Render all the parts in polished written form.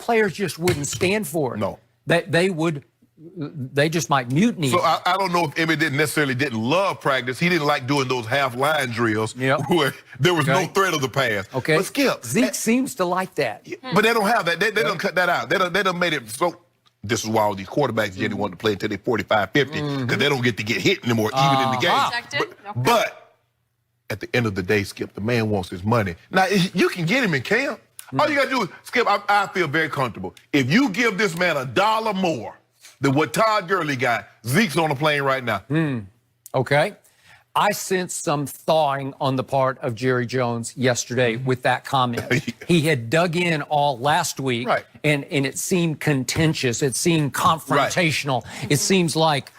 players just wouldn't stand for it. No. They just might mutiny. So I don't know if Emmett didn't love practice. He didn't like doing those half-line drills where there was no threat of the pass. Okay. But Skip, Zeke seems to like that. But they don't have that. They don't cut that out. They don't made it so. This is why all these quarterbacks generally want to play until they're 45, 50, because they don't get to get hit anymore, even in the game. But at the end of the day, Skip, the man wants his money. Now, you can get him in camp. All you got to do is, Skip, I feel very comfortable. If you give this man $1 more than what Todd Gurley got, Zeke's on a plane right now. Okay. I sensed some thawing on the part of Jerry Jones yesterday with that comment. He had dug in all last week, and it seemed contentious. It seemed confrontational. It seems like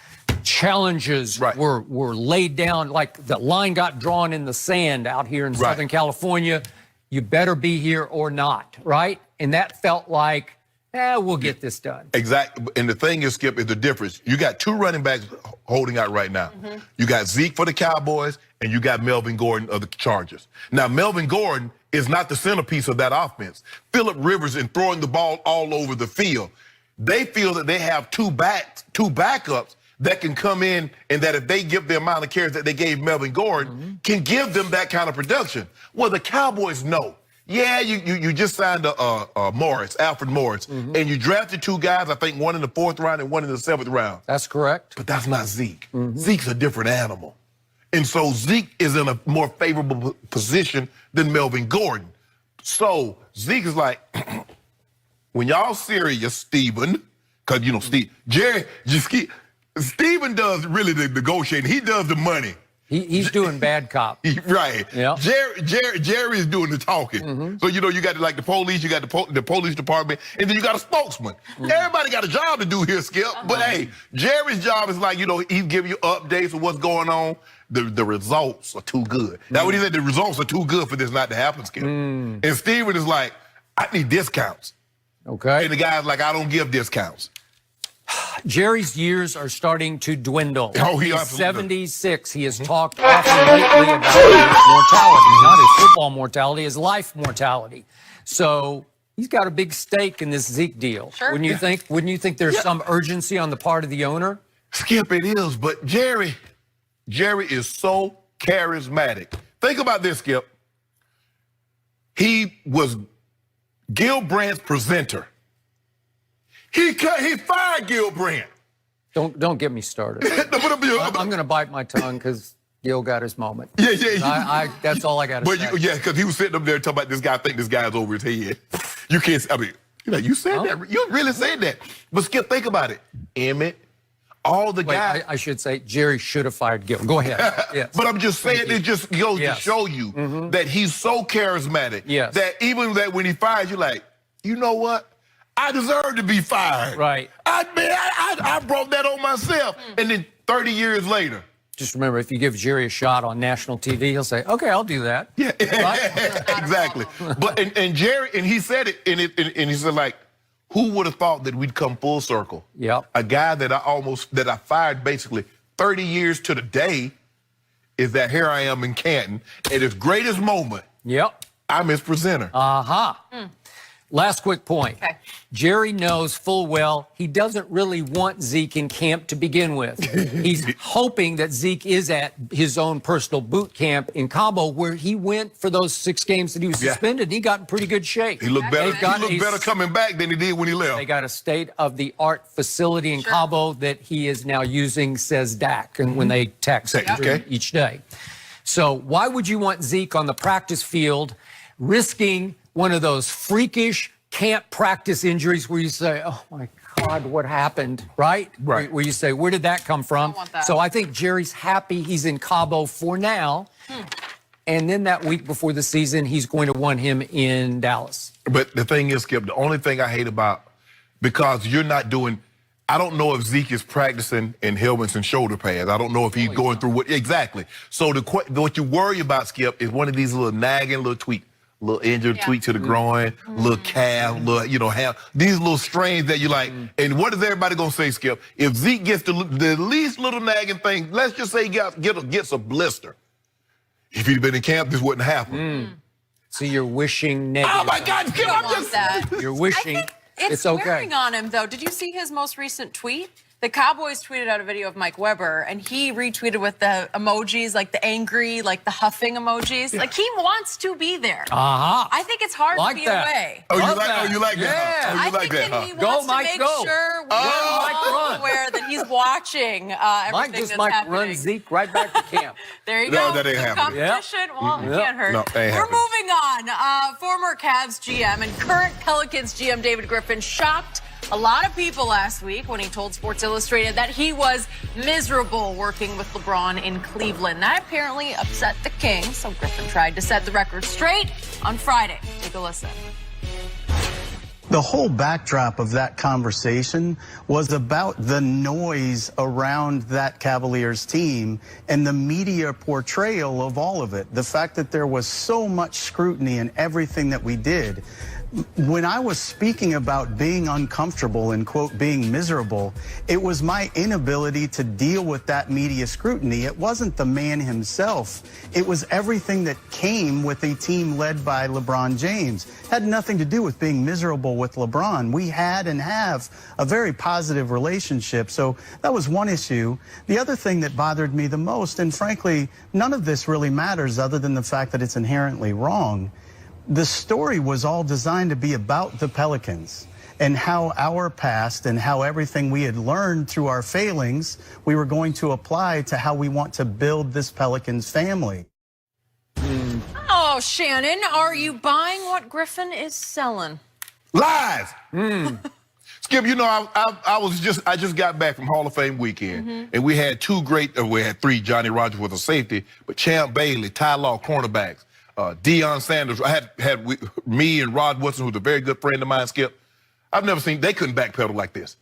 challenges were laid down, like the line got drawn in the sand out here in Southern California. You better be here or not, right? And that felt like, we'll get this done. Exactly. And the thing is, Skip, is the difference. You got two running backs holding out right now. You got Zeke for the Cowboys, and you got Melvin Gordon of the Chargers. Now, Melvin Gordon is not the centerpiece of that offense. Phillip Rivers is throwing the ball all over the field. They feel that they have two backups that can come in, and that if they give the amount of carries that they gave Melvin Gordon, can give them that kind of production. Well, the Cowboys know. Yeah, you just signed Alfred Morris, and you drafted two guys, I think one in the 4th round and one in the 7th round. That's correct. But that's not Zeke. Zeke's a different animal. And so Zeke is in a more favorable position than Melvin Gordon. So Zeke is like, when y'all serious, Steven, because, Steven does really the negotiating. He does the money. He's doing bad cop. Right. Yeah. Jerry is doing the talking. So, you got the police, you got the police department, and then you got a spokesman. Everybody got a job to do here, Skip. But, hey, Jerry's job is like, he's giving you updates of what's going on. The results are too good. That's what he said. The results are too good for this not to happen, Skip. And Steven is like, I need discounts. Okay. And the guy's like, I don't give discounts. Jerry's years are starting to dwindle. Oh, he's 76. He has talked often lately about his mortality, not his football mortality, his life mortality. So he's got a big stake in this Zeke deal. Sure. Wouldn't you think there's some urgency on the part of the owner? Skip, it is, but Jerry is so charismatic. Think about this, Skip. He was Gil Brandt's presenter. He fired Gil Brandt. Don't get me started. I'm going to bite my tongue because Gil got his moment. Yeah. That's all I got to say. Because he was sitting up there talking about this guy. I think this guy's over his head. You can't. You said that. You really said that. But Skip, think about it. Emmett, all the guys. I should say Jerry should have fired Gil. Go ahead. Yes. But I'm just saying it just goes to show you that he's so charismatic. Yes. That even that when he fires you, like, you know what? I deserve to be fired. Right. I brought that on myself. And then 30 years later. Just remember, if you give Jerry a shot on national TV, he'll say, okay, I'll do that. Yeah, right? Exactly. But and Jerry, and he said it, and he said, like, who would have thought that we'd come full circle? Yep. A guy that I fired basically 30 years to the day is that here I am in Canton. At his greatest moment, I'm his presenter. Last quick point. Okay. Jerry knows full well he doesn't really want Zeke in camp to begin with. He's hoping that Zeke is at his own personal boot camp in Cabo, where he went for those 6 games that he was suspended. He got in pretty good shape. He looked better. He looked better coming back than he did when he left. They got a state-of-the-art facility in Cabo that he is now using, says Dak, and when they text each day. So why would you want Zeke on the practice field risking one of those freakish can't practice injuries where you say, oh my God, what happened, right? Where you say, where did that come from? So I think Jerry's happy he's in Cabo for now. And then that week before the season, he's going to want him in Dallas. But the thing is, Skip, the only thing I hate about, because you're not doing, I don't know if Zeke is practicing in helmets and shoulder pads. I don't know if he's going through what, exactly. So what you worry about, Skip, is one of these little nagging little tweaks. Little injured tweak to the groin, little calf, these little strains that you like. And what is everybody gonna say, Skip? If Zeke gets the least little nagging thing, let's just say he gets a blister. If he'd been in camp, this wouldn't happen. So you're wishing negative. Oh my God, Skip, I'm just you're wishing It's okay. wearing on him, though. Did you see his most recent tweet? The Cowboys tweeted out a video of Mike Weber, and he retweeted with the emojis, like the angry, like the huffing emojis. Yeah. Like, he wants to be there. I think it's hard to be away. Oh, you like that? Yeah. Oh, you like that? He wants to make sure we're all aware that he's watching everything Mike that's just might happening. run Zeke right back to camp. There you go. That ain't happening. Competition, well, it can't hurt. No, ain't We're happening. moving on. Former Cavs GM and current Pelicans GM David Griffin shocked a lot of people last week when he told Sports Illustrated that he was miserable working with LeBron in Cleveland. That apparently upset the King, so Griffin tried to set the record straight on Friday. Take a listen. The whole backdrop of that conversation was about the noise around that Cavaliers team and the media portrayal of all of it. The fact that there was so much scrutiny in everything that we did. When I was speaking about being uncomfortable and, quote, being miserable, it was my inability to deal with that media scrutiny. It wasn't the man himself. It was everything that came with a team led by LeBron James. It had nothing to do with being miserable with LeBron. We had and have a very positive relationship. So that was one issue. The other thing that bothered me the most, and frankly, none of this really matters other than the fact that it's inherently wrong. The story was all designed to be about the Pelicans and how our past and how everything we had learned through our failings, we were going to apply to how we want to build this Pelicans family. Oh, Shannon, are you buying what Griffin is selling? Lies. Skip, you know, I just got back from Hall of Fame weekend, and we had we had three. Johnny Rogers was a safety, but Champ Bailey, Ty Law, cornerbacks. Deion Sanders. I had me and Rod Woodson, who's a very good friend of mine, Skip. I've never seen, they couldn't backpedal like this.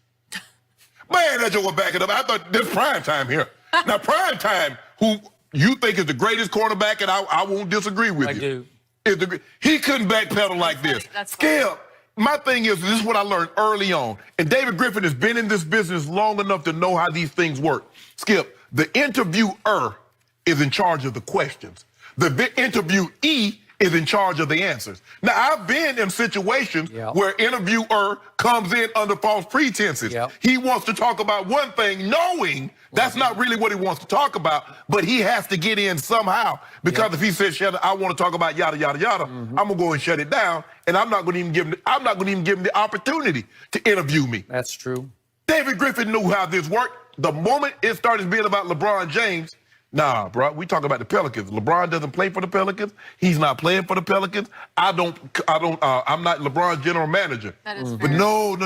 Man, that joke was backing up. I thought this prime time here. Now, prime time, who you think is the greatest cornerback, and I won't disagree with you. I do. He couldn't backpedal like this. Skip, my thing is, this is what I learned early on. And David Griffin has been in this business long enough to know how these things work. Skip, the interviewer is in charge of the questions. The interviewee is in charge of the answers. Now, I've been in situations where interviewer comes in under false pretenses. He wants to talk about one thing, knowing that's not really what he wants to talk about, but he has to get in somehow. Because if he says, "Shannon, I want to talk about yada yada yada," I'm gonna go and shut it down, and I'm not gonna even give him the opportunity to interview me. That's true. David Griffin knew how this worked. The moment it started being about LeBron James, nah, bro, we talk about the Pelicans. LeBron doesn't play for the Pelicans. He's not playing for the Pelicans. I'm not LeBron's general manager. That is But no.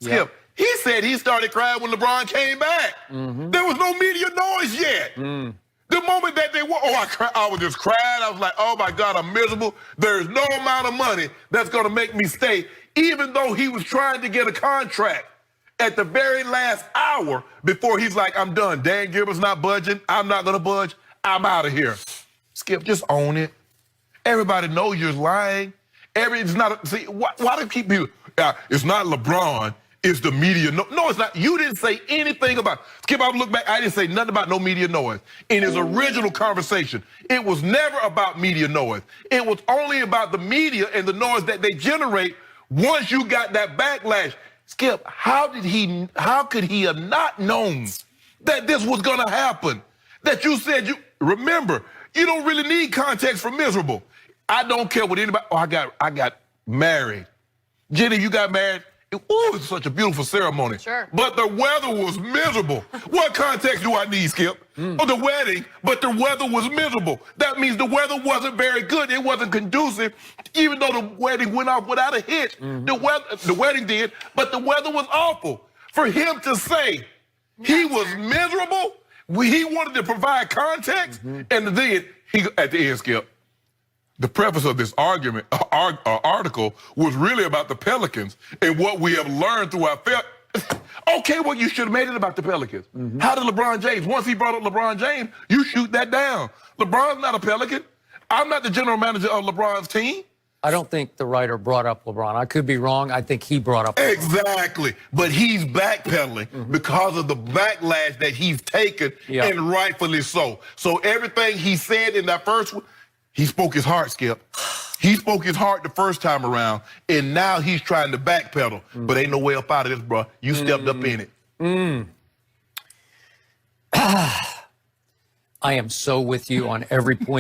Skip, he said he started crying when LeBron came back. There was no media noise yet. The moment that they were, I was just crying. I was like, oh my God, I'm miserable. There's no amount of money that's gonna make me stay, even though he was trying to get a contract. At the very last hour before he's like, I'm done. Dan Gilbert's not budging. I'm not going to budge. I'm out of here. Skip, just own it. Everybody knows you're lying. See, why do people, it's not LeBron, it's the media. No, it's not. You didn't say anything about, Skip, I look back, I didn't say nothing about no media noise. In his original conversation, it was never about media noise. It was only about the media and the noise that they generate once you got that backlash. Skip, how could he have not known that this was gonna happen? That you said remember, you don't really need context for miserable. I don't care what anybody, I got married. Jenny, you got married? It was such a beautiful ceremony. Sure. But the weather was miserable. What context do I need, Skip? Oh, the wedding, but the weather was miserable. That means the weather wasn't very good. It wasn't conducive, even though the wedding went off without a hitch. The wedding did, but the weather was awful. For him to say he was miserable, he wanted to provide context, and then at the end, Skip, the preface of this article was really about the Pelicans and what we have learned through our Okay, well, you should have made it about the Pelicans. How did LeBron James, once he brought up LeBron James, you shoot that down. LeBron's not a Pelican. I'm not the general manager of LeBron's team. I don't think the writer brought up LeBron. I could be wrong. I think he brought up LeBron. Exactly. But he's backpedaling because of the backlash that he's taken, and rightfully so. So everything he said in that first one, He spoke his heart, Skip. He spoke his heart the first time around, and now he's trying to backpedal. But ain't no way up out of this, bro. You stepped up in it. I am so with you on every point.